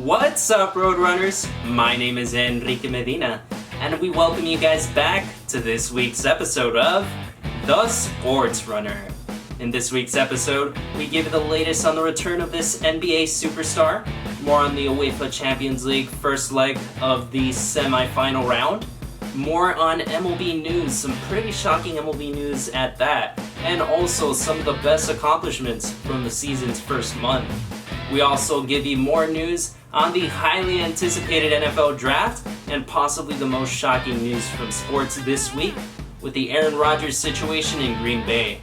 What's up, Roadrunners? My name is Enrique Medina, and we welcome you guys back to this week's episode of The Sportsrunner. In this week's episode, we give you the latest on the return of this NBA superstar, more on the UEFA Champions League first leg of the semi-final round, more on MLB news, some pretty shocking MLB news at that, and also some of the best accomplishments from the season's first month. We also give you more news on the highly anticipated NFL draft and possibly the most shocking news from sports this week with the Aaron Rodgers situation in Green Bay.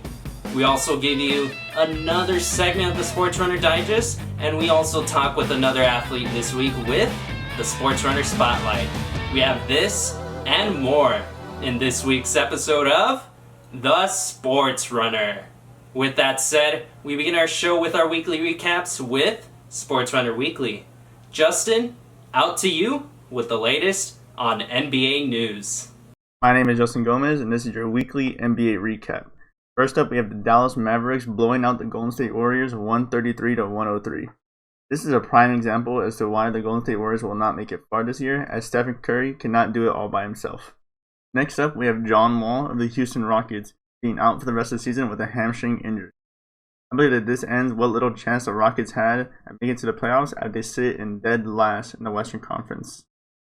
We also give you another segment of the Sportsrunner Digest, and we also talk with another athlete this week with the Sportsrunner Spotlight. We have this and more in this week's episode of The Sportsrunner. With that said, we begin our show with our weekly recaps with Sportsrunner Weekly. Justin, out to you with the latest on NBA news. My name is Justin Gomez, and this is your weekly NBA recap. First up, we have the Dallas Mavericks blowing out the Golden State Warriors 133-103. This is a prime example as to why the Golden State Warriors will not make it far this year, as Stephen Curry cannot do it all by himself. Next up, we have John Wall of the Houston Rockets being out for the rest of the season with a hamstring injury. I believe that this ends what little chance the Rockets had at making it to the playoffs as they sit in dead last in the Western Conference.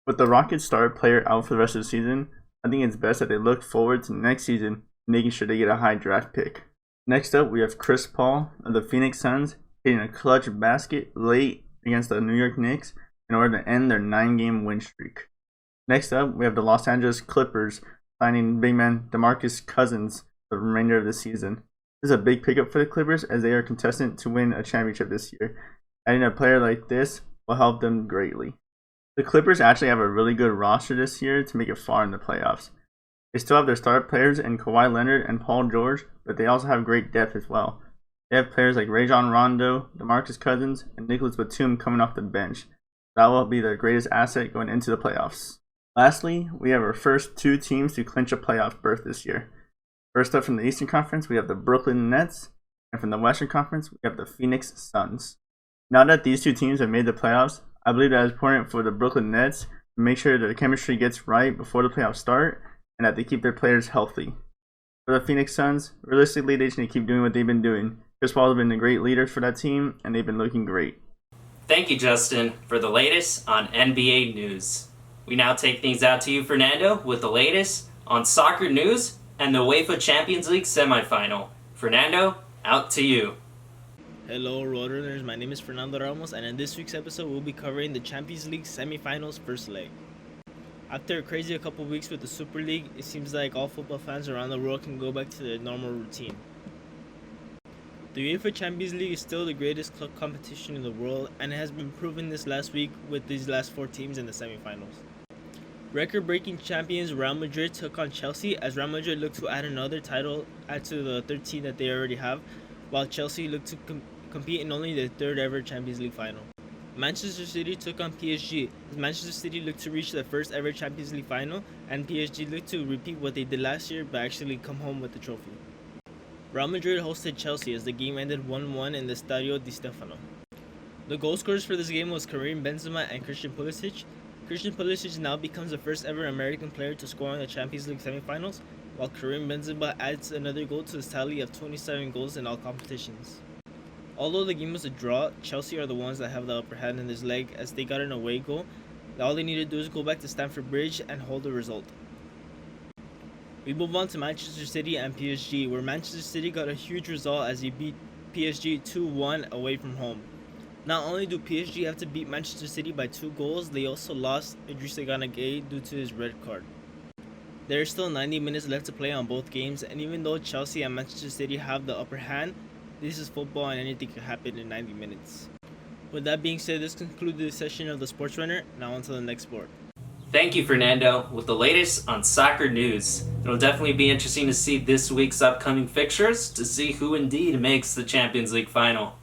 With the Rockets star player out for the rest of the season, I think it's best that they look forward to next season, making sure they get a high draft pick. Next up, we have Chris Paul of the Phoenix Suns hitting a clutch basket late against the New York Knicks in order to end their 9-game win streak. Next up, we have the Los Angeles Clippers signing big man DeMarcus Cousins for the remainder of the season. This is a big pickup for the Clippers as they are contestant to win a championship this year. Adding a player like this will help them greatly. The Clippers actually have a really good roster this year to make it far in the playoffs. They still have their star players in Kawhi Leonard and Paul George, but they also have great depth as well. They have players like Rajon Rondo, DeMarcus Cousins, and Nicholas Batum coming off the bench. That will be their greatest asset going into the playoffs. Lastly, we have our first two teams to clinch a playoff berth this year. First up from the Eastern Conference, we have the Brooklyn Nets, and from the Western Conference, we have the Phoenix Suns. Now that these two teams have made the playoffs, I believe that it's important for the Brooklyn Nets to make sure that the chemistry gets right before the playoffs start, and that they keep their players healthy. For the Phoenix Suns, realistically, they just need to keep doing what they've been doing. Chris Paul has been a great leader for that team, and they've been looking great. Thank you, Justin, for the latest on NBA news. We now take things out to you, Fernando, with the latest on soccer news and the UEFA Champions League semifinal. Fernando, out to you. Hello, Roadrunners. My name is Fernando Ramos, and in this week's episode, we'll be covering the Champions League semifinals first leg. After a crazy couple weeks with the Super League, it seems like all football fans around the world can go back to their normal routine. The UEFA Champions League is still the greatest club competition in the world, and it has been proven this last week with these last 4 teams in the semifinals. Record-breaking champions Real Madrid took on Chelsea as Real Madrid looked to add another title to the 13 that they already have, while Chelsea looked to compete in only their 3rd ever Champions League final. Manchester City took on PSG as Manchester City looked to reach their 1st ever Champions League final, and PSG looked to repeat what they did last year but actually come home with the trophy. Real Madrid hosted Chelsea as the game ended 1-1 in the Stadio Di Stefano. The goal scorers for this game was Karim Benzema and Christian Pulisic. Christian Pulisic now becomes the first ever American player to score in the Champions League semifinals, while Karim Benzema adds another goal to his tally of 27 goals in all competitions. Although the game was a draw, Chelsea are the ones that have the upper hand in this leg as they got an away goal. All they need to do is go back to Stamford Bridge and hold the result. We move on to Manchester City and PSG, where Manchester City got a huge result as they beat PSG 2-1 away from home. Not only do PSG have to beat Manchester City by 2 goals, they also lost Idrissa Gana Gueye due to his red card. There are still 90 minutes left to play on both games, and even though Chelsea and Manchester City have the upper hand, this is football and anything can happen in 90 minutes. With that being said, this concludes this session of the Sportsrunner. Now on to the next sport. Thank you, Fernando, with the latest on soccer news. It'll definitely be interesting to see this week's upcoming fixtures to see who indeed makes the Champions League final.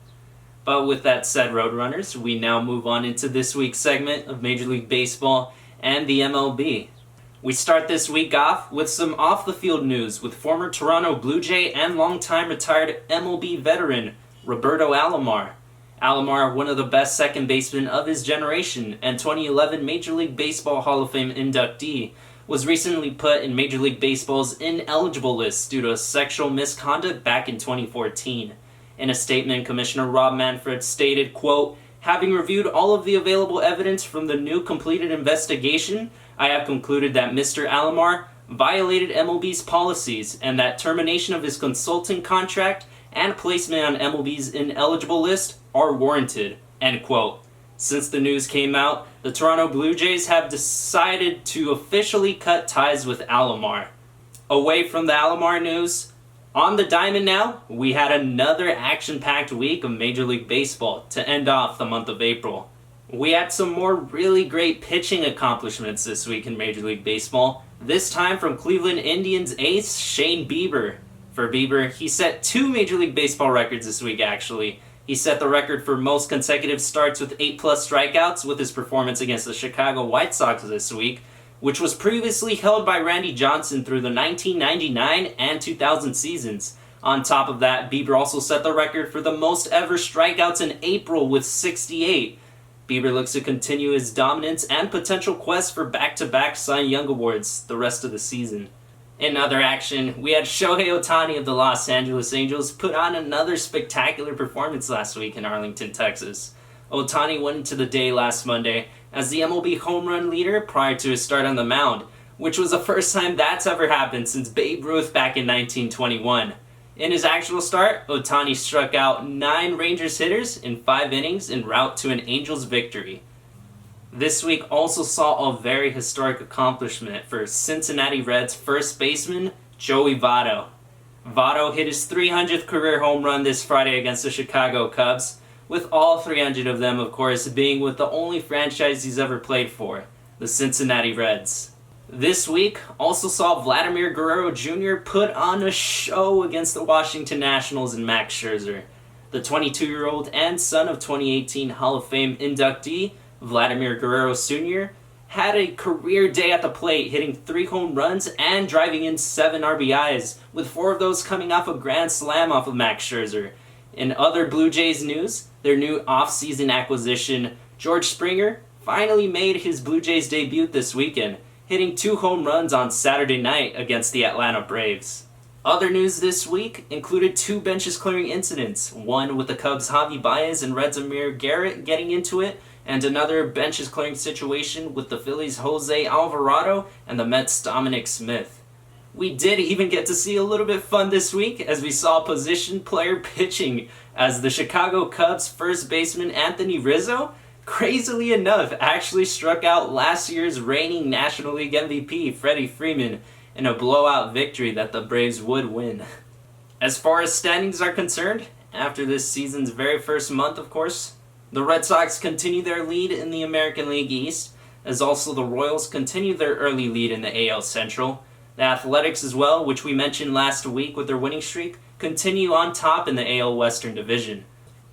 But with that said, Roadrunners, we now move on into this week's segment of Major League Baseball and the MLB. We start this week off with some off-the-field news with former Toronto Blue Jay and longtime retired MLB veteran Roberto Alomar. Alomar, one of the best second basemen of his generation and 2011 Major League Baseball Hall of Fame inductee, was recently put in Major League Baseball's ineligible list due to sexual misconduct back in 2014. In a statement, Commissioner Rob Manfred stated, quote, "Having reviewed all of the available evidence from the new completed investigation, I have concluded that Mr. Alomar violated MLB's policies and that termination of his consulting contract and placement on MLB's ineligible list are warranted," end quote. Since the news came out, the Toronto Blue Jays have decided to officially cut ties with Alomar. Away from the Alomar news, on the diamond now, we had another action-packed week of Major League Baseball to end off the month of April. We had some more really great pitching accomplishments this week in Major League Baseball, this time from Cleveland Indians ace Shane Bieber. For Bieber, he set 2 Major League Baseball records this week, actually. He set the record for most consecutive starts with 8+ strikeouts with his performance against the Chicago White Sox this week, which was previously held by Randy Johnson through the 1999 and 2000 seasons. On top of that, Bieber also set the record for the most ever strikeouts in April with 68. Bieber looks to continue his dominance and potential quest for back-to-back Cy Young Awards the rest of the season. In other action, we had Shohei Ohtani of the Los Angeles Angels put on another spectacular performance last week in Arlington, Texas. Ohtani went into the day last Monday as the MLB home run leader prior to his start on the mound, which was the first time that's ever happened since Babe Ruth back in 1921. In his actual start, Ohtani struck out 9 Rangers hitters in 5 innings en route to an Angels victory. This week also saw a very historic accomplishment for Cincinnati Reds first baseman Joey Votto. Votto hit his 300th career home run this Friday against the Chicago Cubs, with all 300 of them, of course, being with the only franchise he's ever played for, the Cincinnati Reds. This week also saw Vladimir Guerrero Jr. put on a show against the Washington Nationals and Max Scherzer. The 22-year-old and son of 2018 Hall of Fame inductee Vladimir Guerrero Sr. had a career day at the plate, hitting 3 home runs and driving in 7 RBIs, with 4 of those coming off a grand slam off of Max Scherzer. In other Blue Jays news, their new off-season acquisition, George Springer, finally made his Blue Jays debut this weekend, hitting 2 home runs on Saturday night against the Atlanta Braves. Other news this week included 2 benches clearing incidents, one with the Cubs' Javi Baez and Reds' Amir Garrett getting into it, and another benches clearing situation with the Phillies' Jose Alvarado and the Mets' Dominic Smith. We did even get to see a little bit of fun this week as we saw position player pitching as the Chicago Cubs' first baseman Anthony Rizzo, crazily enough, actually struck out last year's reigning National League MVP Freddie Freeman in a blowout victory that the Braves would win. As far as standings are concerned, after this season's very first month, of course, the Red Sox continue their lead in the American League East, as also the Royals continue their early lead in the AL Central. The Athletics as well, which we mentioned last week with their winning streak, continue on top in the AL Western Division.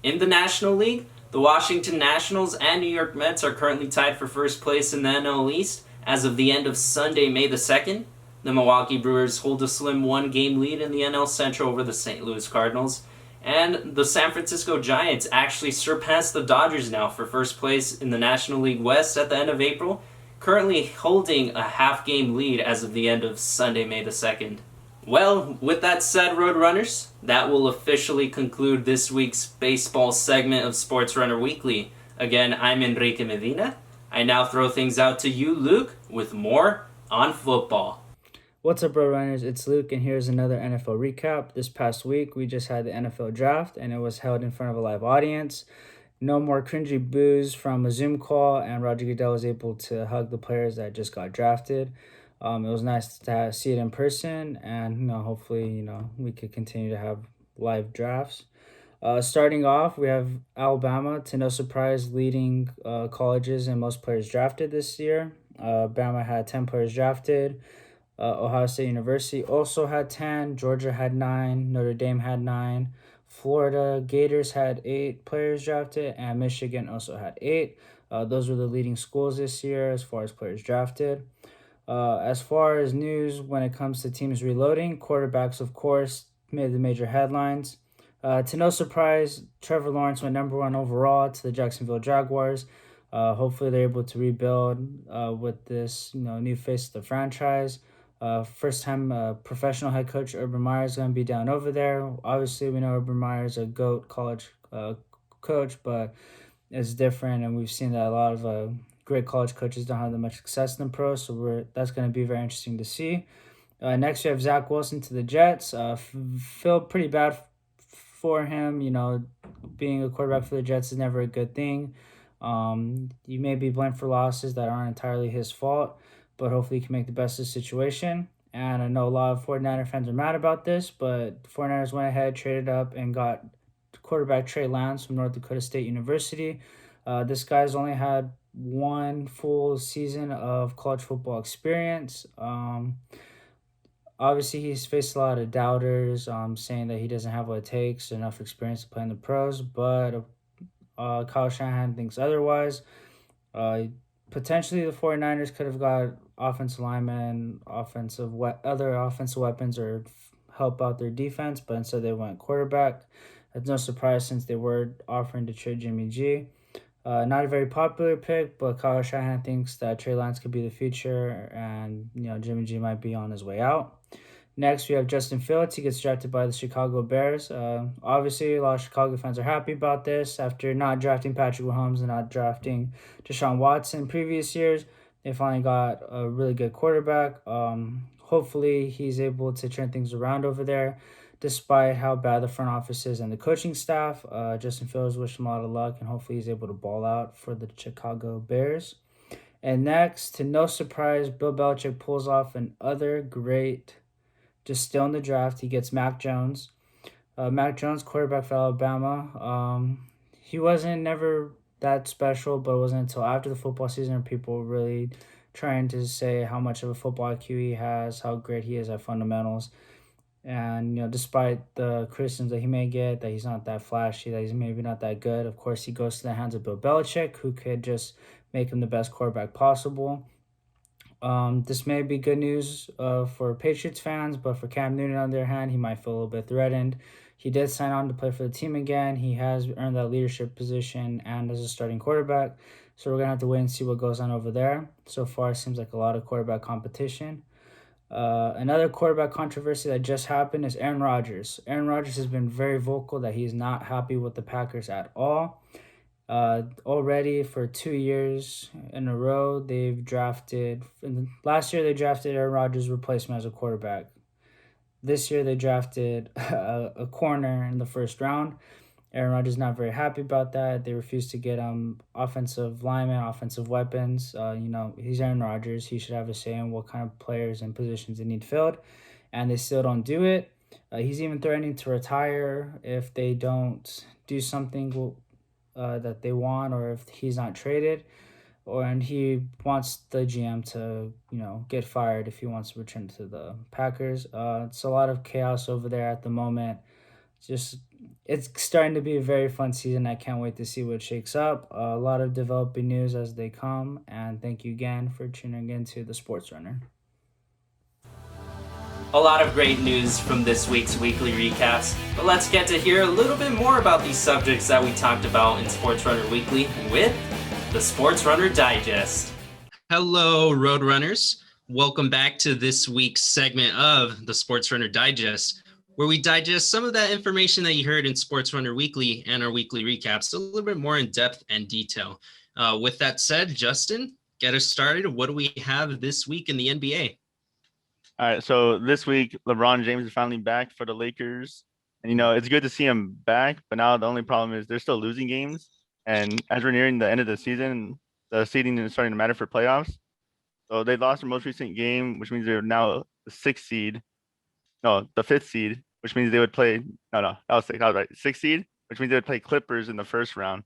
In the National League, the Washington Nationals and New York Mets are currently tied for first place in the NL East as of the end of Sunday, May the 2nd. The Milwaukee Brewers hold a slim 1-game lead in the NL Central over the St. Louis Cardinals. And the San Francisco Giants actually surpassed the Dodgers now for first place in the National League West at the end of April, currently holding a half-game lead as of the end of Sunday, May the 2nd. Well, with that said, Roadrunners, that will officially conclude this week's baseball segment of Sportsrunner Weekly. Again, I'm Enrique Medina. I now throw things out to you, Luke, with more on football. What's up, Roadrunners? It's Luke, and here's another NFL recap. This past week, we just had the NFL draft, and it was held in front of a live audience. No more cringy boos from a Zoom call, and Roger Goodell was able to hug the players that just got drafted. It was nice to see it in person, and hopefully, we could continue to have live drafts. Starting off, we have Alabama, to no surprise, leading colleges and most players drafted this year. Bama had 10 players drafted. Ohio State University also had 10. Georgia had 9. Notre Dame had 9. Florida Gators had 8 players drafted, and Michigan also had 8. Those were the leading schools this year as far as players drafted. As far as news when it comes to teams reloading, quarterbacks, of course, made the major headlines. To no surprise, Trevor Lawrence went number one overall to the Jacksonville Jaguars. Hopefully, they're able to rebuild with this new face of the franchise. First time professional head coach Urban Meyer is going to be down over there. Obviously, we know Urban Meyer is a GOAT college coach, but it's different, and we've seen that a lot of great college coaches don't have that much success in the pros, so that's going to be very interesting to see. Next, we have Zach Wilson to the Jets. Feel pretty bad for him. Being a quarterback for the Jets is never a good thing. You may be blamed for losses that aren't entirely his fault, but hopefully he can make the best of the situation. And I know a lot of 49er fans are mad about this, but 49ers went ahead, traded up, and got quarterback Trey Lance from North Dakota State University. This guy's only had one full season of college football experience. Obviously, he's faced a lot of doubters saying that he doesn't have what it takes, enough experience to play in the pros, but Kyle Shanahan thinks otherwise. Potentially, the 49ers could have got offensive linemen, other offensive weapons, or help out their defense, but instead they went quarterback. That's no surprise since they were offering to trade Jimmy G. Not a very popular pick, but Kyle Shanahan thinks that Trey Lance could be the future, and Jimmy G might be on his way out. Next, we have Justin Fields. He gets drafted by the Chicago Bears. Obviously, a lot of Chicago fans are happy about this. After not drafting Patrick Mahomes and not drafting Deshaun Watson previous years, they finally got a really good quarterback. Hopefully, he's able to turn things around over there. Despite how bad the front office is and the coaching staff, Justin Fields wish him a lot of luck, and hopefully he's able to ball out for the Chicago Bears. And next, to no surprise, Bill Belichick pulls off another great, just still in the draft. He gets Mac Jones. Mac Jones, quarterback for Alabama. He wasn't never that special, but it wasn't until after the football season where people were really trying to say how much of a football IQ he has, how great he is at fundamentals. And, despite the criticisms that he may get, that he's not that flashy, that he's maybe not that good, of course, he goes to the hands of Bill Belichick, who could just make him the best quarterback possible. This may be good news for Patriots fans, but for Cam Newton, on the other hand, he might feel a little bit threatened. He did sign on to play for the team again. He has earned that leadership position and as a starting quarterback. So we're going to have to wait and see what goes on over there. So far, it seems like a lot of quarterback competition. Another quarterback controversy that just happened is Aaron Rodgers. Aaron Rodgers has been very vocal that he's not happy with the Packers at all. Already for 2 years in a row, last year they drafted Aaron Rodgers' replacement as a quarterback. This year they drafted a corner in the first round. Aaron Rodgers is not very happy about that. They refused to get offensive linemen, offensive weapons. He's Aaron Rodgers. He should have a say in what kind of players and positions they need filled, and they still don't do it. He's even threatening to retire if they don't do something that they want, or if he's not traded, and he wants the GM to get fired if he wants to return to the Packers. It's a lot of chaos over there at the moment. It's starting to be a very fun season. I can't wait to see what shakes up. A lot of developing news as they come, and thank you again for tuning into the Sportsrunner. A lot of great news from this week's weekly recaps, but let's get to hear a little bit more about these subjects that we talked about in Sportsrunner Weekly with the Sportsrunner Digest. Hello, Roadrunners. Welcome back to this week's segment of the Sportsrunner Digest, where we digest some of that information that you heard in Sportsrunner Weekly and our weekly recaps a little bit more in depth and detail. With that said, Justin, get us started. What do we have this week in the NBA? All right, so this week, LeBron James is finally back for the Lakers. And, it's good to see him back, but now the only problem is they're still losing games. And as we're nearing the end of the season, the seeding is starting to matter for playoffs. So they lost their most recent game, which means they're now the fifth seed, which means they would play, that was six, I was right, sixth seed, which means they would play Clippers in the first round.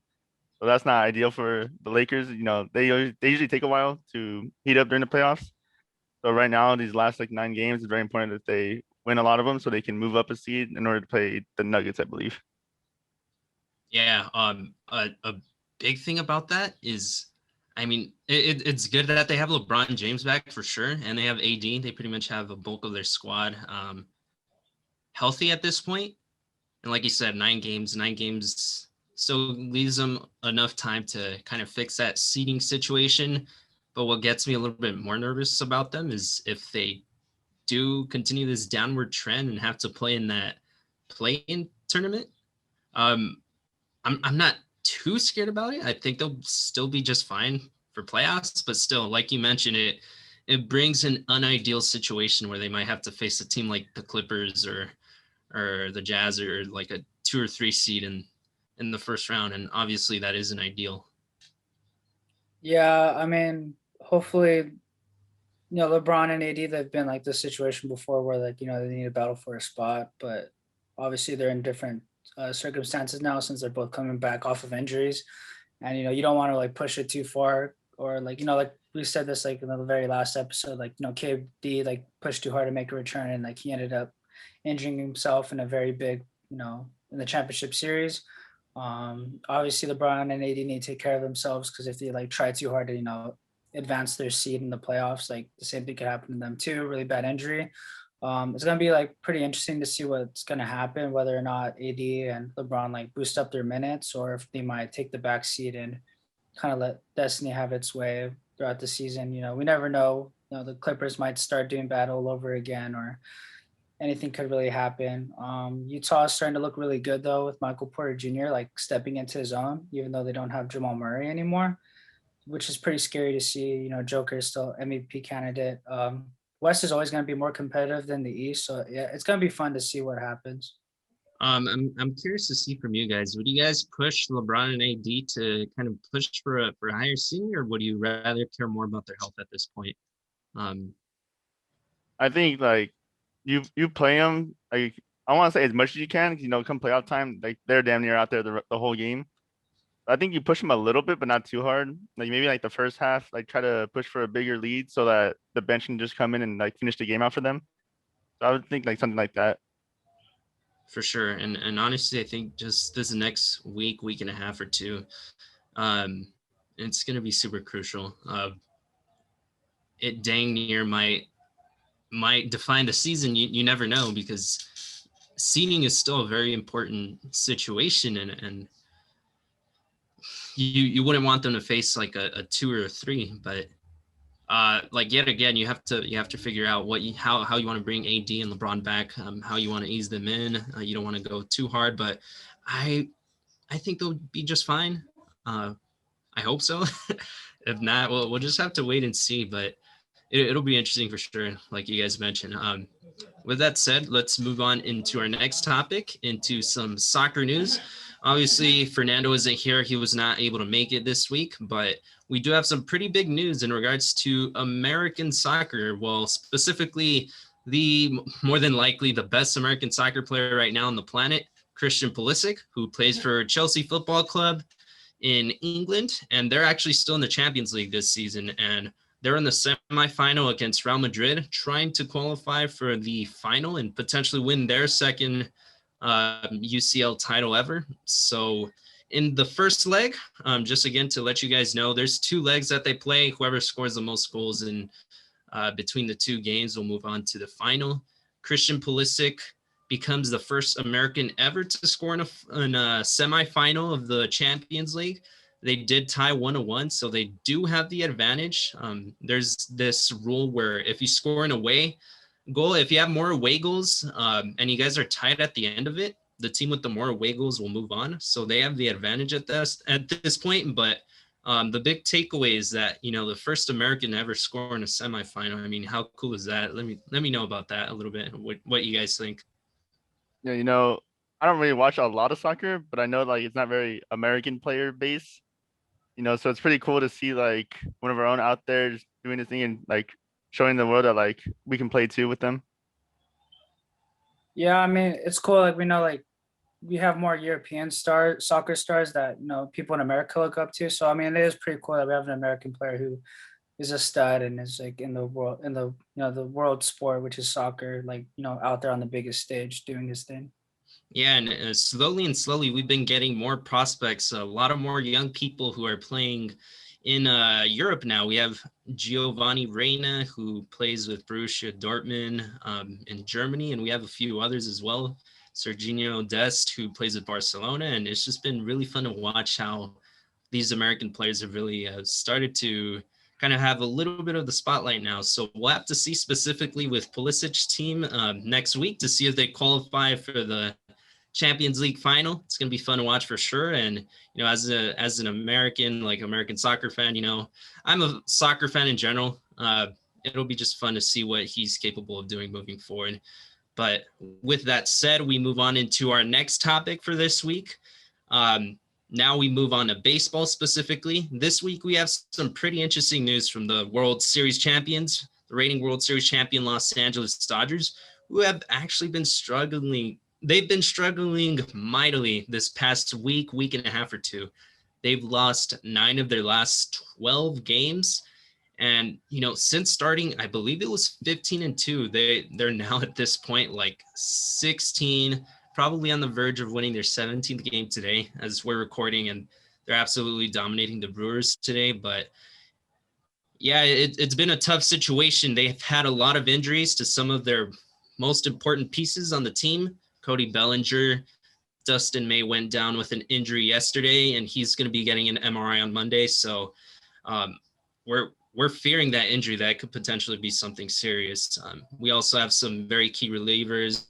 So that's not ideal for the Lakers. They usually take a while to heat up during the playoffs. So right now, these last 9 games, it's very important that they win a lot of them so they can move up a seed in order to play the Nuggets, I believe. Yeah, a big thing about that is, it's good that they have LeBron James back for sure, and they have AD. They pretty much have a bulk of their squad healthy at this point. And like you said, 9 games still leaves them enough time to kind of fix that seeding situation. But what gets me a little bit more nervous about them is if they do continue this downward trend and have to play in that play-in tournament. Um, I'm not too scared about it. I think they'll still be just fine for playoffs, but still, like you mentioned, it brings an unideal situation where they might have to face a team like the Clippers or the Jazz or like a 2 or 3 seed in the first round, and obviously that isn't ideal. Yeah, I mean, hopefully, LeBron and AD, they've been like this situation before where like, they need a battle for a spot, but obviously they're in different circumstances now since they're both coming back off of injuries. And, you don't want to like push it too far or like, like we said this like in the very last episode, like, KD like pushed too hard to make a return and like he ended up injuring himself in a very big, in the championship series. Obviously LeBron and AD need to take care of themselves because if they like try too hard to, advance their seed in the playoffs, like the same thing could happen to them too. Really bad injury. It's gonna be like pretty interesting to see what's gonna happen, whether or not AD and LeBron like boost up their minutes, or if they might take the back seat and kind of let destiny have its way throughout the season. We never know. The Clippers might start doing bad all over again, or anything could really happen. Utah is starting to look really good though, with Michael Porter Jr. like stepping into his own, even though they don't have Jamal Murray anymore, which is pretty scary to see. Joker is still MVP candidate. West is always going to be more competitive than the East, so yeah, it's going to be fun to see what happens. I'm curious to see from you guys. Would you guys push LeBron and AD to kind of push for a higher seeding, or would you rather care more about their health at this point? I think like you play them like I want to say as much as you can. Come playoff time, like they're damn near out there the whole game. I think you push them a little bit, but not too hard. Like maybe like the first half, like try to push for a bigger lead so that the bench can just come in and like finish the game out for them. So I would think like something like that. For sure, and honestly, I think just this next week and a half or two, it's going to be super crucial. It dang near might define the season. You never know, because seeding is still a very important situation, and you wouldn't want them to face like a 2 or a 3, but like yet again, you have to figure out how you want to bring AD and LeBron back, how you want to ease them in. You don't want to go too hard, but I think they'll be just fine. I hope so. If not, we'll just have to wait and see. But it'll be interesting for sure, like you guys mentioned. With that said, let's move on into our next topic, into some soccer news. Obviously, Fernando isn't here. He was not able to make it this week, but we do have some pretty big news in regards to American soccer. Well, specifically, the more than likely the best American soccer player right now on the planet, Christian Pulisic, who plays for Chelsea Football Club in England, and they're actually still in the Champions League this season, and they're in the semifinal against Real Madrid, trying to qualify for the final and potentially win their second UCL title ever. So in the first leg, just again to let you guys know, there's 2 legs that they play. Whoever scores the most goals in between the 2 games will move on to the final. Christian Pulisic becomes the first American ever to score in a semifinal of the Champions League. They did tie 1-1, so they do have the advantage. There's this rule where if you score an away goal, if you have more away goals and you guys are tied at the end of it, the team with the more away goals will move on. So they have the advantage at this point. But the big takeaway is that, the first American to ever score in a semifinal. I mean, how cool is that? Let me know about that a little bit. What you guys think? Yeah, I don't really watch a lot of soccer, but I know like it's not very American player based. So it's pretty cool to see like one of our own out there just doing this thing and like showing the world that like we can play too with them. Yeah, I mean, it's cool. Like we know, like we have more European soccer stars that people in America look up to. So I mean, it is pretty cool that we have an American player who is a stud and is like in the the world sport, which is soccer, like out there on the biggest stage doing his thing. Yeah, and slowly we've been getting more prospects, a lot of more young people who are playing in Europe now. We have Giovanni Reina, who plays with Borussia Dortmund in Germany, and we have a few others as well Serginho Dest, who plays at Barcelona. And it's just been really fun to watch how these American players have really started to kind of have a little bit of the spotlight now. So we'll have to see specifically with Pulisic's team next week to see if they qualify for the Champions League final. It's going to be fun to watch for sure. And, as an American, like American soccer fan, I'm a soccer fan in general. It'll be just fun to see what he's capable of doing moving forward. But with that said, we move on into our next topic for this week. Now we move on to baseball specifically. This week, we have some pretty interesting news from the World Series champions, the reigning World Series champion Los Angeles Dodgers, who have actually been struggling. They've been struggling mightily this past week and a half or two. They've lost 9 of their last 12 games. And, since starting, I believe it was 15-2, they're now at this point like 16, probably on the verge of winning their 17th game today as we're recording, and they're absolutely dominating the Brewers today. But yeah, it's been a tough situation. They've had a lot of injuries to some of their most important pieces on the team. Cody Bellinger, Dustin May went down with an injury yesterday, and he's going to be getting an MRI on Monday. So we're fearing that injury. That could potentially be something serious. We also have some very key relievers,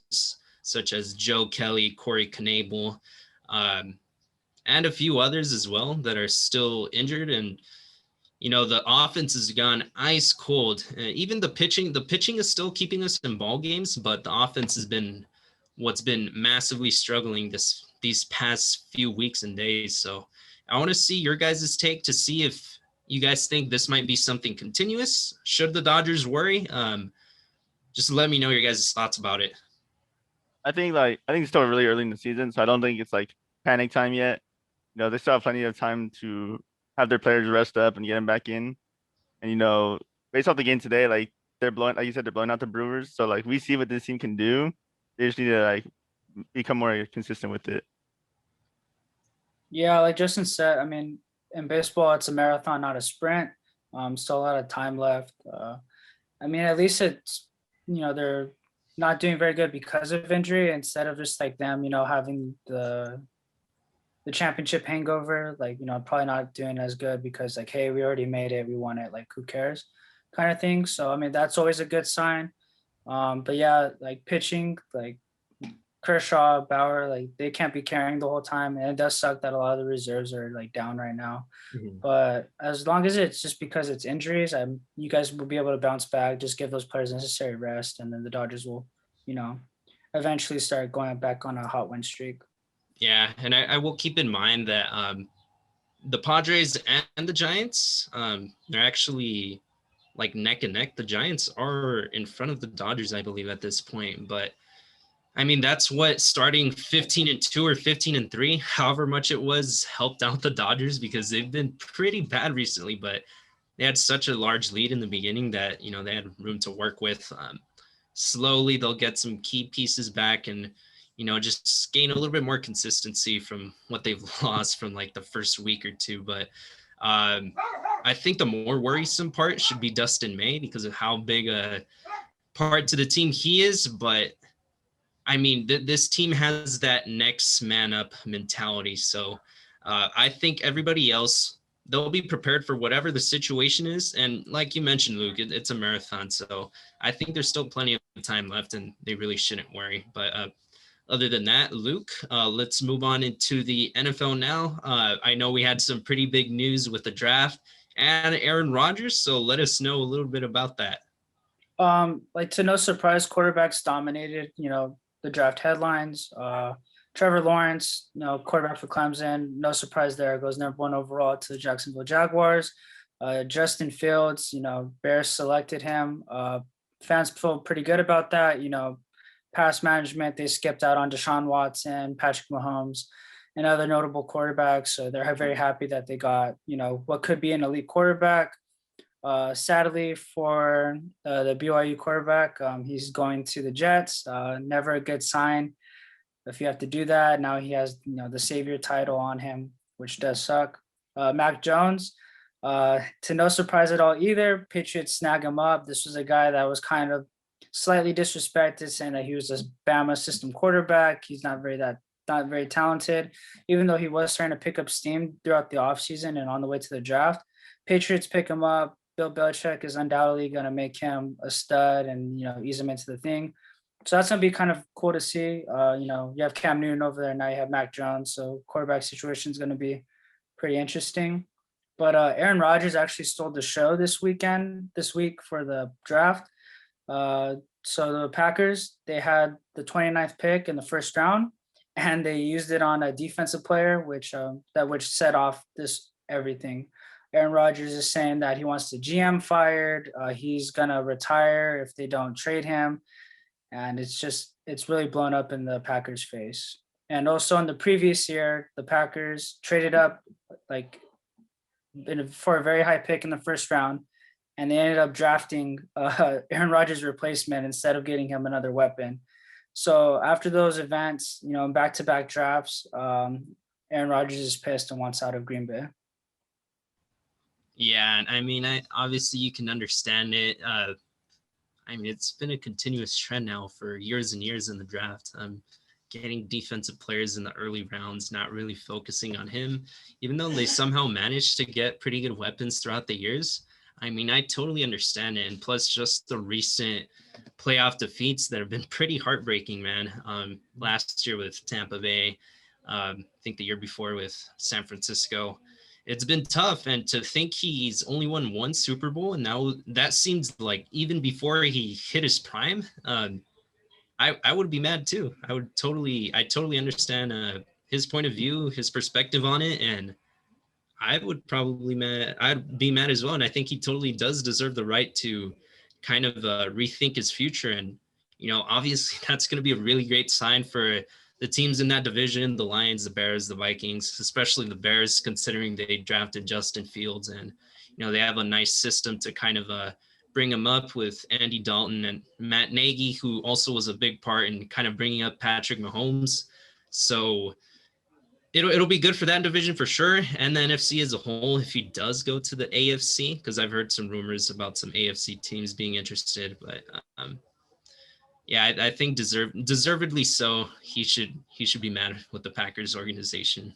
such as Joe Kelly, Corey Knebel, and a few others as well that are still injured. And, the offense has gone ice cold. Even the pitching is still keeping us in ball games, but the offense has been what's been massively struggling these past few weeks and days. So I want to see your guys' take to see if you guys think this might be something continuous. Should the Dodgers worry? Just let me know your guys' thoughts about it. I think it's still really early in the season, so I don't think it's like panic time yet. They still have plenty of time to have their players rest up and get them back in. And based off the game today, like they're blowing out the Brewers. So like we see what this team can do. They just need to like become more consistent with it. Yeah, like Justin said, I mean, in baseball, it's a marathon, not a sprint. Still a lot of time left. I mean, at least it's, they're not doing very good because of injury instead of just like them, having the championship hangover, like, probably not doing as good because like, hey, we already made it, we won it, like who cares kind of thing. So, I mean, that's always a good sign. But yeah, like pitching, like Kershaw, Bauer, like they can't be carrying the whole time. And it does suck that a lot of the reserves are like down right now. Mm-hmm. But as long as it's just because it's injuries, you guys will be able to bounce back, just give those players necessary rest. And then the Dodgers will, eventually start going back on a hot win streak. Yeah. And I will keep in mind that the Padres and the Giants, they're actually like neck and neck. The Giants are in front of the Dodgers, I believe, at this point. But I mean, that's what starting 15-2 or 15-3, however much it was, helped out the Dodgers because they've been pretty bad recently, but they had such a large lead in the beginning that, they had room to work with. Slowly, they'll get some key pieces back and, just gain a little bit more consistency from what they've lost from like the first week or two. But I think the more worrisome part should be Dustin May because of how big a part to the team he is. But I mean, this team has that next man up mentality. So I think everybody else, they'll be prepared for whatever the situation is. And like you mentioned, Luke, it's a marathon. So I think there's still plenty of time left and they really shouldn't worry. But other than that, Luke, let's move on into the NFL now. I know we had some pretty big news with the draft and Aaron Rodgers. So let us know a little bit about that. Like to no surprise, quarterbacks dominated, the draft headlines. Trevor Lawrence, quarterback for Clemson, no surprise there, goes number 1 overall to the Jacksonville Jaguars. Justin Fields, Bears selected him. Fans feel pretty good about that. Past management, they skipped out on Deshaun Watson, Patrick Mahomes, and other notable quarterbacks. So they're very happy that they got, what could be an elite quarterback. Sadly for the BYU quarterback, he's going to the Jets. Never a good sign if you have to do that. Now he has, the savior title on him, which does suck. Mac Jones, to no surprise at all either, Patriots snag him up. This was a guy that was kind of slightly disrespected, saying that he was a Bama system quarterback. He's not very talented, even though he was starting to pick up steam throughout the offseason and on the way to the draft. Patriots pick him up. Bill Belichick is undoubtedly going to make him a stud and, ease him into the thing. So that's going to be kind of cool to see. You have Cam Newton over there. Now you have Mac Jones. So quarterback situation is going to be pretty interesting. But Aaron Rodgers actually stole the show this week for the draft. So the Packers, they had the 29th pick in the first round, and they used it on a defensive player, which set off this everything. Aaron Rodgers is saying that he wants the GM fired. He's gonna retire if they don't trade him, and it's really blown up in the Packers' face. And also in the previous year, the Packers traded up for a very high pick in the first round, and they ended up drafting Aaron Rodgers' replacement instead of getting him another weapon. So after those events, in back-to-back drafts, Aaron Rodgers is pissed and wants out of Green Bay. Yeah, I mean, obviously you can understand it. I mean, it's been a continuous trend now for years and years in the draft. Getting defensive players in the early rounds, not really focusing on him, even though they somehow managed to get pretty good weapons throughout the years. I mean, I totally understand it. And plus just the recent playoff defeats that have been pretty heartbreaking, man. Last year with Tampa Bay, I think the year before with San Francisco. It's been tough, and to think he's only won one Super Bowl, and now that seems like even before he hit his prime, I would be mad too. I totally understand his point of view, his perspective on it, and I'd be mad as well. And I think he totally does deserve the right to kind of rethink his future. And, obviously that's going to be a really great sign for the teams in that division, the Lions, the Bears, the Vikings, especially the Bears, considering they drafted Justin Fields, and, they have a nice system to kind of bring him up with Andy Dalton and Matt Nagy, who also was a big part in kind of bringing up Patrick Mahomes. So it'll be good for that division for sure. And the NFC as a whole, if he does go to the AFC, because I've heard some rumors about some AFC teams being interested, but yeah, I think deservedly so. He should be mad with the Packers organization.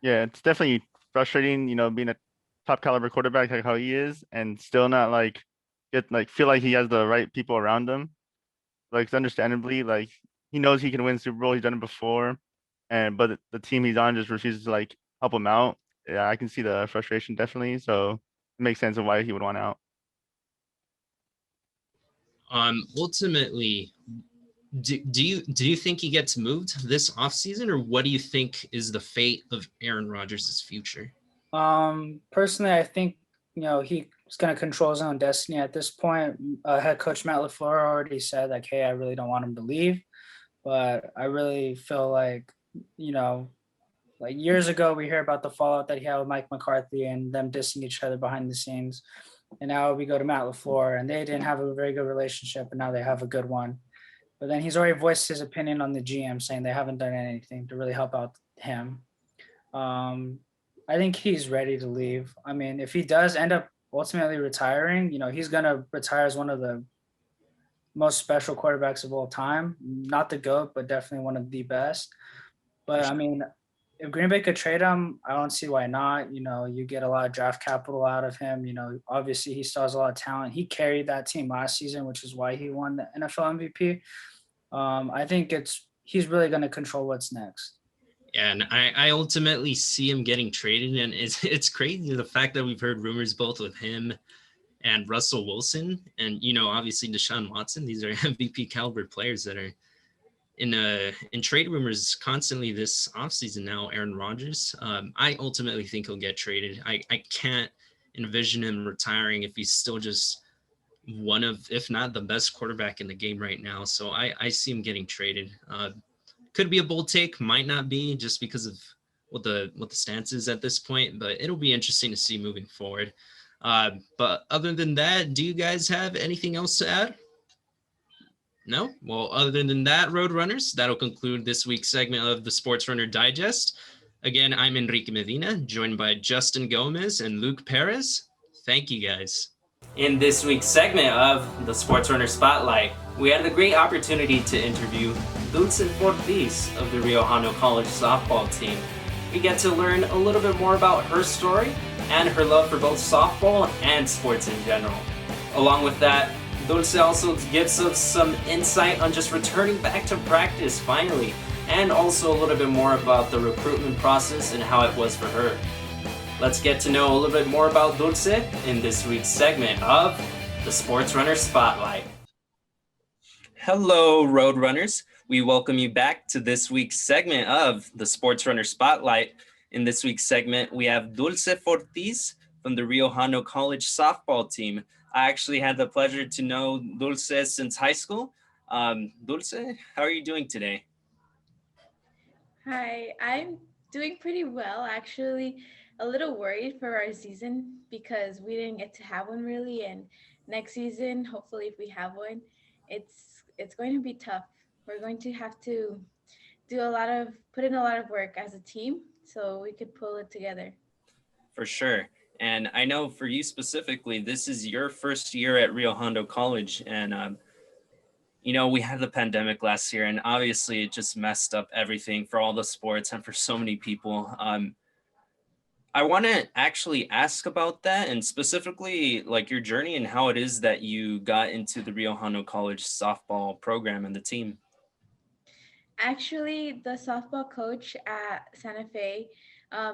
Yeah, it's definitely frustrating, being a top caliber quarterback like how he is, and still not feel like he has the right people around him. Understandably, he knows he can win Super Bowl. He's done it before, but the team he's on just refuses to help him out. Yeah, I can see the frustration definitely. So it makes sense of why he would want out. Ultimately, do you think he gets moved this offseason, or what do you think is the fate of Aaron Rodgers' future? Personally, I think he's going to control his own destiny at this point. Head coach Matt LaFleur already said hey, I really don't want him to leave, but I really feel like years ago we hear about the fallout that he had with Mike McCarthy and them dissing each other behind the scenes. And now we go to Matt LaFleur, and they didn't have a very good relationship, and now they have a good one. But then he's already voiced his opinion on the GM, saying they haven't done anything to really help out him. I think he's ready to leave. I mean, if he does end up ultimately retiring, he's going to retire as one of the most special quarterbacks of all time. Not the GOAT, but definitely one of the best. But, I mean, if Green Bay could trade him, I don't see why not. You get a lot of draft capital out of him. Obviously he still has a lot of talent. He carried that team last season, which is why he won the NFL MVP. I think he's really going to control what's next. Yeah, and I ultimately see him getting traded, and it's crazy the fact that we've heard rumors both with him and Russell Wilson, and obviously Deshaun Watson. These are MVP caliber players that are in trade rumors constantly this offseason now. Aaron Rodgers, I ultimately think he'll get traded. I can't envision him retiring if he's still just one of, if not the best quarterback in the game right now. So I see him getting traded. Could be a bold take, might not be, just because of what the stance is at this point, but it'll be interesting to see moving forward. But other than that, do you guys have anything else to add? No? Well, other than that, Roadrunners, that'll conclude this week's segment of the Sportsrunner Digest. Again, I'm Enrique Medina, joined by Justin Gomez and Luke Perez. Thank you, guys. In this week's segment of the Sportsrunner Spotlight, we had the great opportunity to interview Dulce Ortiz of the Rio Hondo College softball team. We get to learn a little bit more about her story and her love for both softball and sports in general. Along with that, Dulce also gives us some insight on just returning back to practice finally, and also a little bit more about the recruitment process and how it was for her. Let's get to know a little bit more about Dulce in this week's segment of the Sportsrunner Spotlight. Hello, Roadrunners. We welcome you back to this week's segment of the Sportsrunner Spotlight. In this week's segment, we have Dulce Ortiz from the Rio Hondo College softball team. I actually had the pleasure to know Dulce since high school. Dulce, how are you doing today? Hi, I'm doing pretty well. Actually, a little worried for our season because we didn't get to have one really, and next season, hopefully, if we have one, it's going to be tough. We're going to have to put in a lot of work as a team so we could pull it together. For sure. And I know for you specifically, this is your first year at Rio Hondo College. And, we had the pandemic last year, and obviously it just messed up everything for all the sports and for so many people. I want to actually ask about that and specifically like your journey and how it is that you got into the Rio Hondo College softball program and the team. Actually, the softball coach at Santa Fe,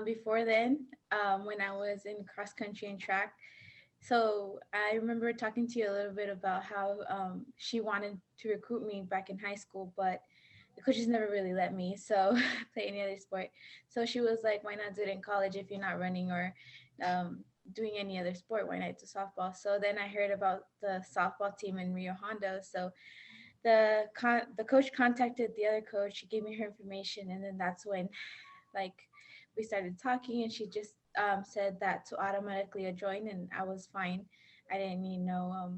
before then, when I was in cross country and track. So I remember talking to you a little bit about how she wanted to recruit me back in high school, but the coaches never really let me play any other sport. So she was like, "Why not do it in college if you're not running or doing any other sport? Why not do softball?" So then I heard about the softball team in Rio Hondo. So the coach contacted the other coach. She gave me her information, and then that's when like we started talking, and she just said that to automatically join, and I was fine. I didn't need no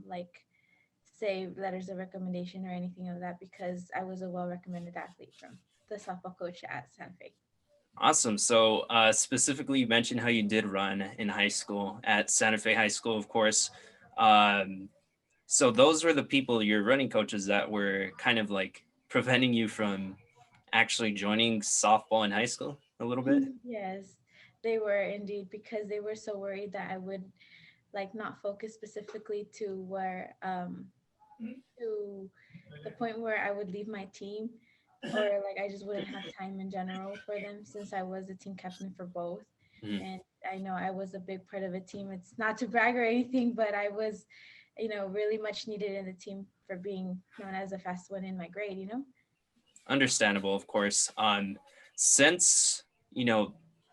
say letters of recommendation or anything of that because I was a well recommended athlete from the softball coach at Santa Fe. Awesome. So specifically, you mentioned how you did run in high school at Santa Fe High School, of course. Um, so those were the people, your running coaches, that were kind of like preventing you from actually joining softball in high school a little bit. Yes, they were indeed because they were so worried that I would not focus specifically to the point where I would leave my team or I just wouldn't have time in general for them since I was the team captain for both. Mhm. And I know I was a big part of a team. It's not to brag or anything, but I was, really much needed in the team for being known as the fast one in my grade. Understandable, of course. Since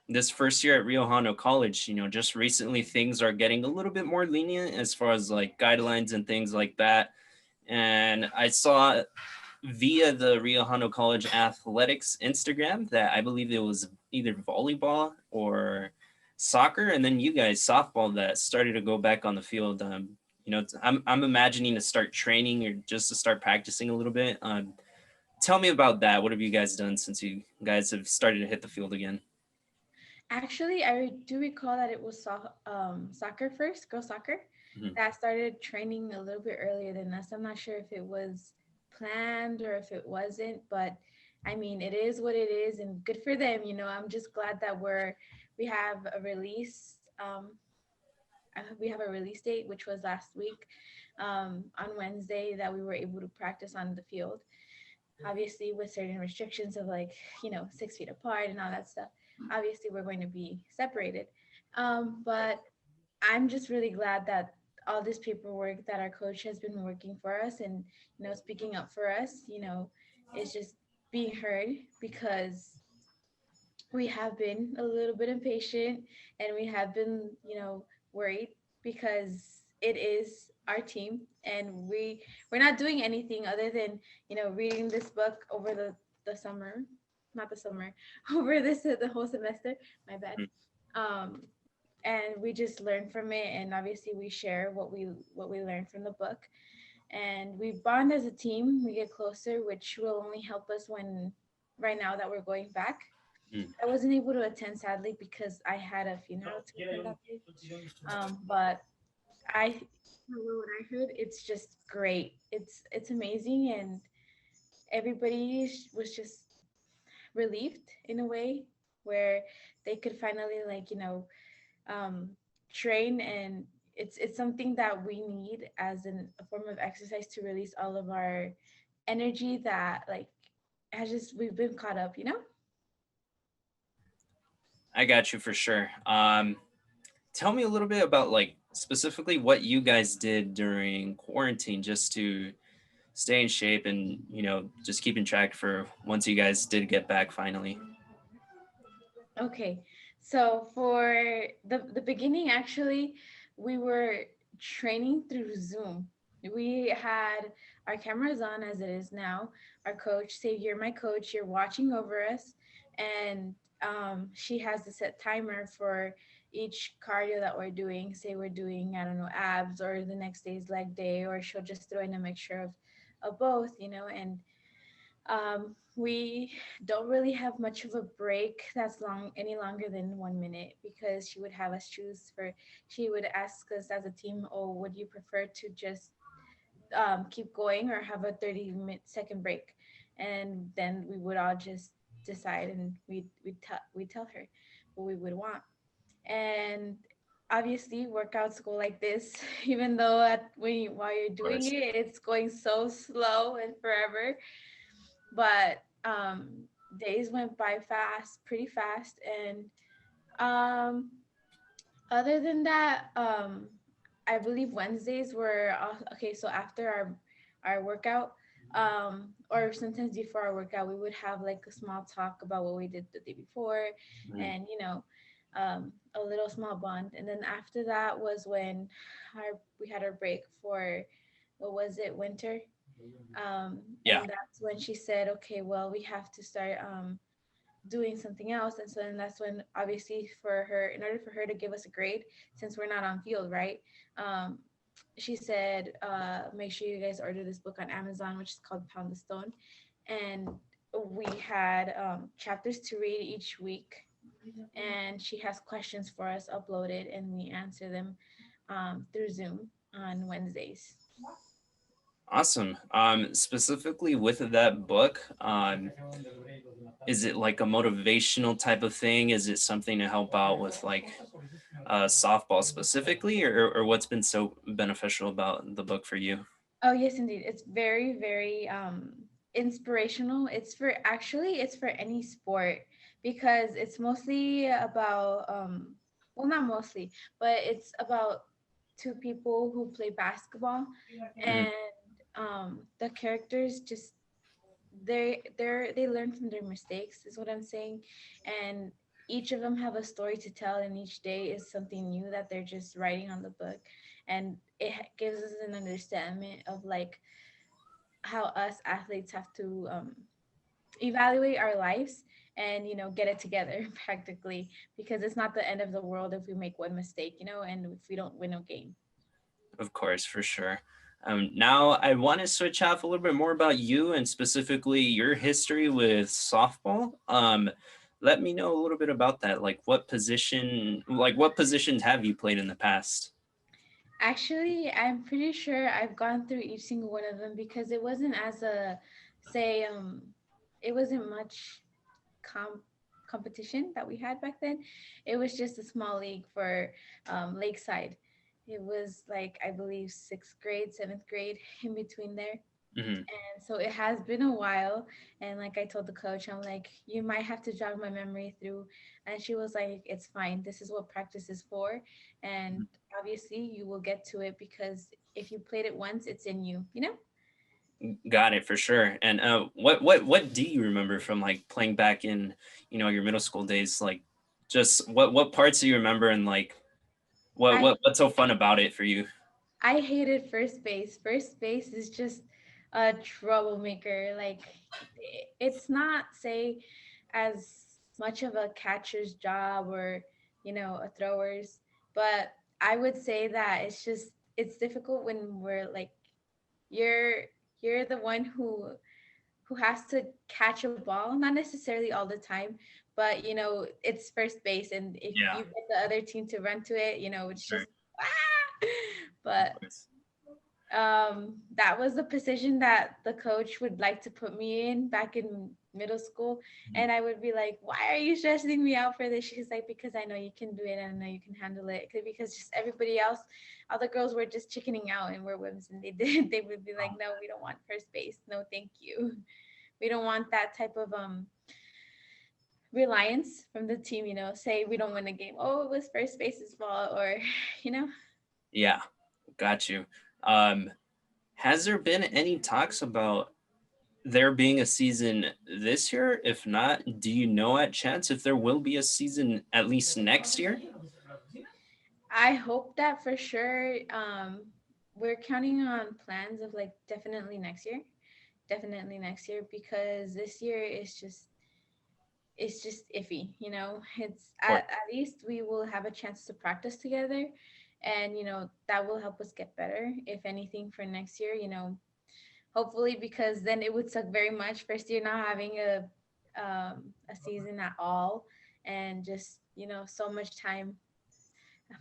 this first year at Rio Hondo College, just recently things are getting a little bit more lenient as far as like guidelines and things like that. And I saw via the Rio Hondo College athletics Instagram that I believe it was either volleyball or soccer, and then you guys softball that started to go back on the field. I'm imagining to start training or just to start practicing a little bit. Tell me about that. What have you guys done since you guys have started to hit the field again? Actually, I do recall that it was soccer first, girls soccer, Mhm. that started training a little bit earlier than us. I'm not sure if it was planned or if it wasn't, but I mean, it is what it is, and good for them. I'm just glad that we have a release. We have a release date, which was last week on Wednesday, that we were able to practice on the field. Obviously, with certain restrictions of 6 feet apart and all that stuff. Obviously, we're going to be separated. But I'm just really glad that all this paperwork that our coach has been working for us and speaking up for us, is just being heard because we have been a little bit impatient and we have been, worried because it is our team and we're not doing anything other than, reading this book over the summer, not the summer, over the whole semester, my bad. Um, and we just learn from it and obviously we share what we learned from the book and we bond as a team. We get closer, which will only help us when right now that we're going back. Mm. I wasn't able to attend sadly because I had a funeral to attend that day. But I from what I heard, it's just great. It's amazing, and everybody was just relieved in a way where they could finally um, train, and it's something that we need as a form of exercise to release all of our energy that like has just we've been caught up, you know. I got you for sure. Tell me a little bit about like specifically what you guys did during quarantine just to stay in shape and just keeping track for once you guys did get back finally. Okay, so for the beginning, actually, we were training through Zoom. We had our cameras on as it is now. Our coach say, "You're my coach. You're watching over us," and she has the set timer for each cardio that we're doing. Say we're doing, I don't know, abs, or the next day's leg day, or she'll just throw in a mixture of both, you know, and we don't really have much of a break that's long any longer than 1 minute, because she would have us choose for she would ask us as a team, oh, would you prefer to just keep going or have a 30-second break? And then we would all just decide, and we'd tell her what we would want. And obviously workouts go like this, even though while you're Of doing course. it, it's going so slow and forever. But days went by fast, pretty fast. And um other than that, I believe Wednesdays were okay. So after our workout, or sometimes before our workout, we would have like a small talk about what we did the day before, Mhm. and a little small bond. And then after that was when we had our break for, what was it, winter. Yeah, And that's when she said, okay, well, we have to start doing something else. And so then that's when, obviously, for her, in order for her to give us a grade, since we're not on field, right? Um, she said, make sure you guys order this book on Amazon, which is called Pound the Stone. And we had chapters to read each week. And she has questions for us uploaded, and we answer them through Zoom on Wednesdays. awesome. Specifically with that book, is it like a motivational type of thing? Is it something to help out with like softball specifically, or what's been so beneficial about the book for you? Oh yes, indeed. It's very, very inspirational. It's for any sport, because it's mostly about well, not mostly, but it's about two people who play basketball. Mhm. And the characters just they learn from their mistakes, is what I'm saying. And each of them have a story to tell, and each day is something new that they're just writing on the book. And it gives us an understanding of like how us athletes have to evaluate our lives, and get it together practically, because it's not the end of the world if we make one mistake, and if we don't win a game. Of course, for sure. Now, I want to switch off a little bit more about you and specifically your history with softball. Let me know a little bit about that. What positions have you played in the past? Actually, I'm pretty sure I've gone through each single one of them, because it wasn't as a say it wasn't much com- competition that we had back then. It was just a small league for Lakeside. It was like, I believe, sixth grade, seventh grade, in between there. Hmm. And so it has been a while. And like I told the coach, I'm like, you might have to jog my memory through. And she was like, it's fine. This is what practice is for. And obviously you will get to it, because if you played it once, it's in you, you know? Got it for sure. And what do you remember from like playing back in your middle school days? Like, just what parts do you remember, and like I what's so fun about it for you? I hated first base. First base is just a troublemaker. Like, it's not, say, as much of a catcher's job, or a thrower's, but I would say that it's difficult when we're like, you're you're the one who has to catch a ball, not necessarily all the time, but it's first base, and if Yeah. you get the other team to run to it, it's just ah! But course. that was the position that the coach would like to put me in back in middle school. And I would be like, why are you stressing me out for this? She's like, because I know you can do it and I know you can handle it. Because just everybody else, all the girls were just chickening out and we're women, and they would be like, no, we don't want first base, no thank you. We don't want that type of reliance from the team, say we don't win a game, oh, it was first base's fault, or you know Yeah, got you. Um, has there been any talks about there being a season this year? If not, do you know at chance if there will be a season at least next year? I hope that for sure. We're counting on plans of like definitely next year, because this year is just it's just iffy. It's Or at least we will have a chance to practice together, and that will help us get better. If anything, for next year, hopefully, because then it would suck very much first year not having a season at all, and just so much time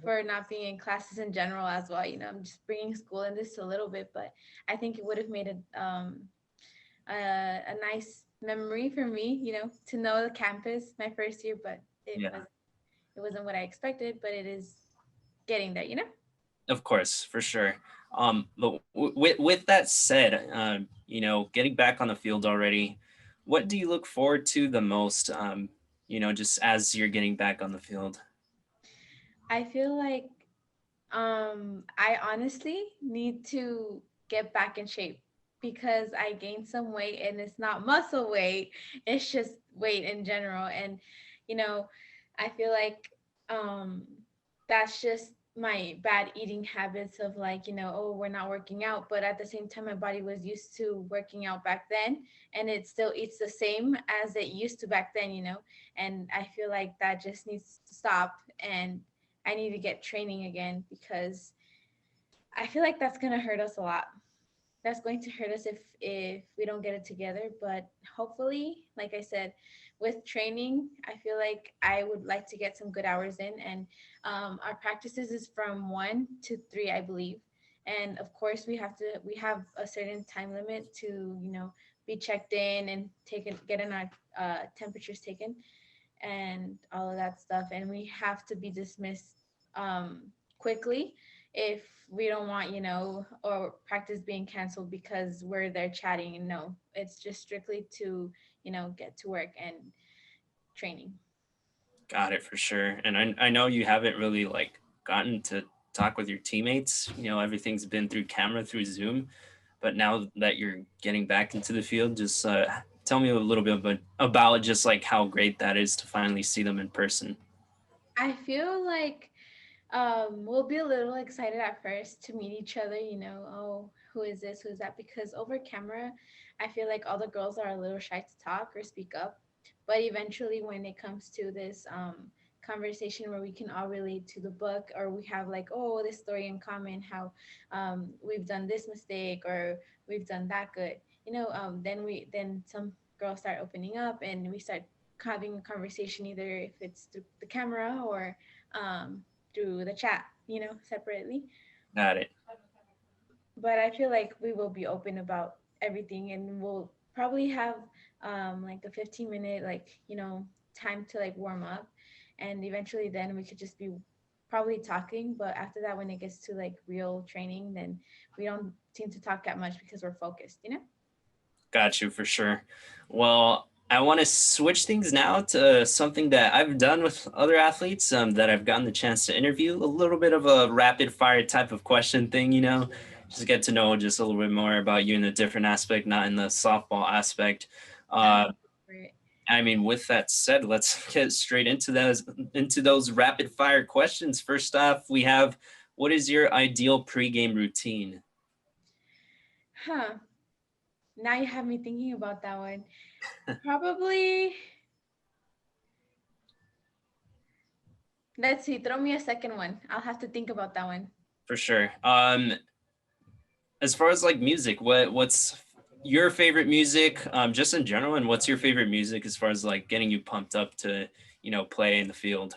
for not being in classes in general as well. I'm just bringing school in this a little bit, but I think it would have made a nice memory for me, to know the campus my first year, but yeah, it wasn't what I expected, but it is getting there. of course, for sure. But with that said, getting back on the field already, what do you look forward to the most? Just as you're getting back on the field. I feel like I honestly need to get back in shape, because I gained some weight, and it's not muscle weight, it's just weight in general. And you know, I feel like that's just my bad eating habits of like, oh, we're not working out, but at the same time my body was used to working out back then, and it still eats the same as it used to back then, and I feel like that just needs to stop, and I need to get training again, because I feel like that's going to hurt us a lot. That's going to hurt us if we don't get it together, but hopefully, like I said, with training, I feel like I would like to get some good hours in, and our practices is from 1 to 3, I believe. And of course, we have a certain time limit to be checked in and getting our temperatures taken and all of that stuff, and we have to be dismissed quickly if we don't want, or practice being canceled because we're there chatting. And no, it's just strictly to get to work and training. Got it, for sure. And I know you haven't really like gotten to talk with your teammates. Everything's been through camera, through Zoom. But now that you're getting back into the field, just tell me a little bit about just like how great that is to finally see them in person. I feel like we'll be a little excited at first to meet each other, oh, who is this, who is that, because over camera, I feel like all the girls are a little shy to talk or speak up. But eventually, when it comes to this conversation where we can all relate to the book, or we have like, oh, this story in common, how we've done this mistake or we've done that good, then some girls start opening up, and we start having a conversation, either if it's through the camera or through the chat, separately. Got it. But I feel like we will be open about everything, and we'll probably have like a 15-minute, like, time to like warm up, and eventually then we could just be probably talking. But after that, when it gets to like real training, then we don't seem to talk that much because we're focused. Got you, for sure. Well, I want to switch things now to something that I've done with other athletes that I've gotten the chance to interview. A little bit of a rapid fire type of question thing, just get to know just a little bit more about you in a different aspect, not in the softball aspect. Uh, Right. I mean, with that said, let's get straight into those rapid fire questions. First off, we have, what is your ideal pregame routine? Huh. Now you have me thinking about that one. Probably, let's see, throw me a second one. I'll have to think about that one. For sure. As far as like music, what's your favorite music, just in general, and what's your favorite music as far as like getting you pumped up to, play in the field?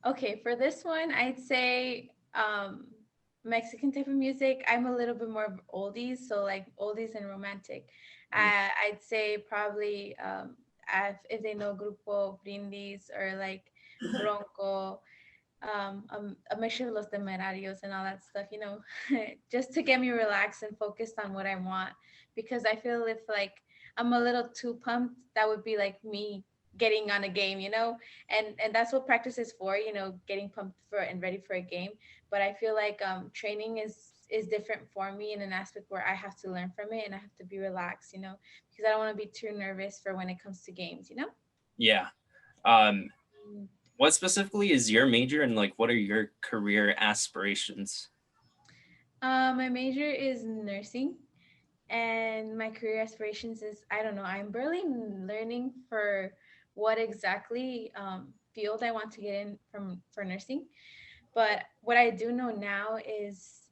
Okay, for this one, I'd say Mexican type of music, I'm a little bit more of oldies, so like oldies and romantic. I'd say probably if they know Grupo Brindis or like Bronco, a mixture of Los Temerarios and all that stuff, just to get me relaxed and focused on what I want. Because I feel if like I'm a little too pumped, that would be like me getting on a game, and that's what practice is for, getting pumped for and ready for a game. But I feel like training is different for me in an aspect where I have to learn from it and I have to be relaxed, because I don't want to be too nervous for when it comes to games. Yeah. What specifically is your major, and like what are your career aspirations? My major is nursing, and my career aspirations is, I don't know, I'm barely learning for what exactly field I want to get in for nursing. But what I do know now is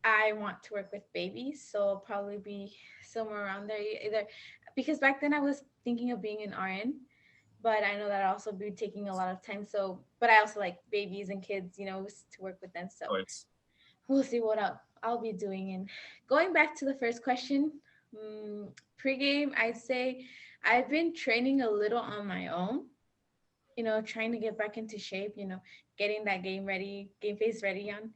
I want to work with babies, so I'll probably be somewhere around there, either because back then I was thinking of being an RN, but I know that I'll also be taking a lot of time. So, but I also like babies and kids, to work with them. So we'll see what I'll be doing. And going back to the first question, pregame, I'd say I've been training a little on my own, trying to get back into shape, getting that game face ready on.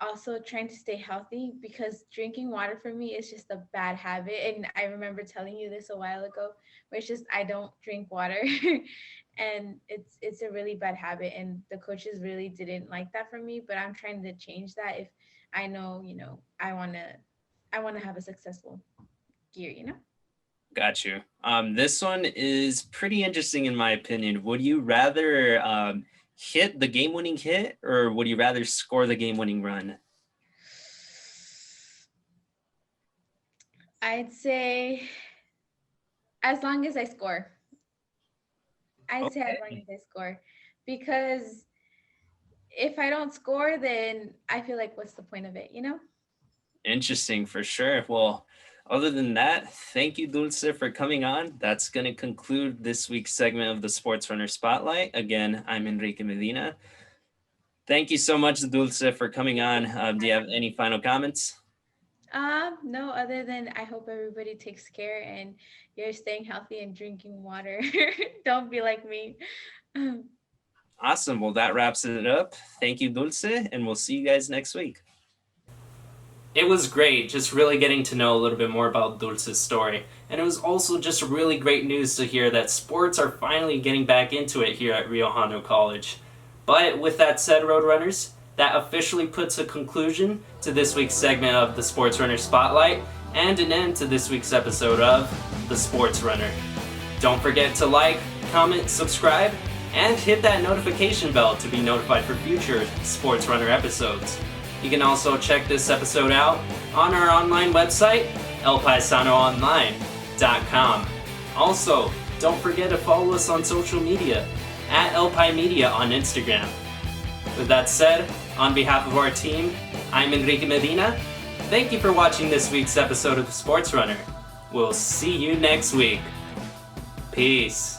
Also trying to stay healthy, because drinking water for me is just a bad habit. And I remember telling you this a while ago, where it's just I don't drink water. And it's a really bad habit. And the coaches really didn't like that from me. But I'm trying to change that if I know, I wanna have a successful year. Got you. This one is pretty interesting in my opinion. Would you rather hit the game-winning hit, or would you rather score the game-winning run? I'd say as long as I score. I'd say as long Okay. as I score. Because if I don't score, then I feel like what's the point of it? Interesting for sure. Well, other than that, thank you, Dulce, for coming on. That's going to conclude this week's segment of the Sportsrunner Spotlight. Again, I'm Enrique Medina. Thank you so much, Dulce, for coming on. Do you have any final comments? No, other than I hope everybody takes care and you're staying healthy and drinking water. Don't be like me. Awesome. Well, that wraps it up. Thank you, Dulce, and we'll see you guys next week. It was great, just really getting to know a little bit more about Dulce's story. And it was also just really great news to hear that sports are finally getting back into it here at Rio Hondo College. But with that said, Roadrunners, that officially puts a conclusion to this week's segment of the Sportsrunner Spotlight and an end to this week's episode of The Sportsrunner. Don't forget to like, comment, subscribe, and hit that notification bell to be notified for future Sportsrunner episodes. You can also check this episode out on our online website, elpaisanoonline.com. Also, don't forget to follow us on social media, at elpaimedia on Instagram. With that said, on behalf of our team, I'm Enrique Medina. Thank you for watching this week's episode of The Sportsrunner. We'll see you next week. Peace.